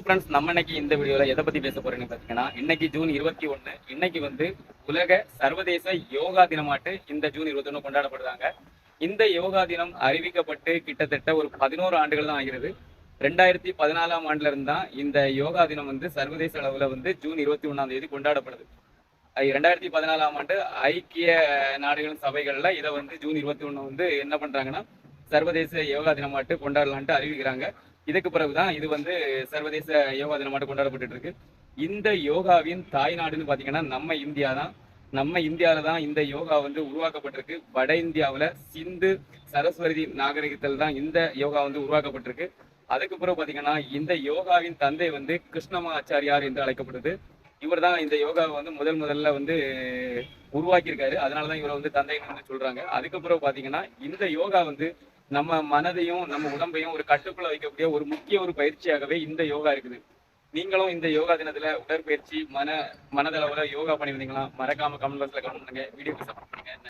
Friends, நம்ம இன்னைக்கு இந்த வீடியோல எதை பத்தி பேச போறோம்னு பாத்தீங்கன்னா, இன்னைக்கு ஜூன் 21. இன்னைக்கு வந்து உலக சர்வதேச யோகா தினமாட்டு இந்த ஜூன் 21 கொண்டாடப்படுறாங்க. இந்த யோகா தினம் அறிவிக்கப்பட்டு கிட்டத்தட்ட ஒரு 11 ஆண்டுகள் தான் ஆகிறது. 2014ஆம் ஆண்டுல இருந்து தான் இந்த யோகா தினம் வந்து சர்வதேச அளவுல வந்து ஜூன் 21ஆம் தேதி கொண்டாடப்படுது. 2014ஆம் ஆண்டு ஐக்கிய நாடுகளின் சபைகள்ல இதை வந்து ஜூன் 21 வந்து என்ன பண்றாங்கன்னா, சர்வதேச யோகா தினமாட்டு கொண்டாடலான்ட்டு அறிவிக்கிறாங்க. இதுக்கு பிறகுதான் இது வந்து சர்வதேச யோகா தினமாட்டு கொண்டாடப்பட்டு இருக்கு. இந்த யோகாவின் தாய்நாடுன்னு பாத்தீங்கன்னா நம்ம இந்தியா தான். நம்ம இந்தியாவில தான் இந்த யோகா வந்து உருவாக்கப்பட்டிருக்கு. வட இந்தியாவில் சிந்து சரஸ்வதி நாகரிகத்தில் தான் இந்த யோகா வந்து உருவாக்கப்பட்டிருக்கு. அதுக்கு பிறகு பாத்தீங்கன்னா இந்த யோகாவின் தந்தை வந்து கிருஷ்ணமாச்சாரியார் என்று அழைக்கப்படுது. இவர் தான் இந்த யோகாவை வந்து முதல்ல வந்து உருவாக்கியிருக்காரு. அதனாலதான் இவரை வந்து தந்தைன்னு வந்து சொல்றாங்க. அதுக்கப்புறம் பாத்தீங்கன்னா இந்த யோகா வந்து நம்ம மனதையும் நம்ம உடம்பையும் ஒரு கட்டுக்குள்ள வைக்கக்கூடிய ஒரு முக்கிய ஒரு பயிற்சியாகவே இந்த யோகா இருக்குது. நீங்களும் இந்த யோகா தினத்துல உடற்பயிற்சி மனதளவுல யோகா பண்ணியிருந்தீங்களா? மறக்காம கமெண்ட் பாக்ஸ்ல கமெண்ட் பண்ணுங்க. வீடியோக்கு சப்போர்ட் பண்ணுங்க.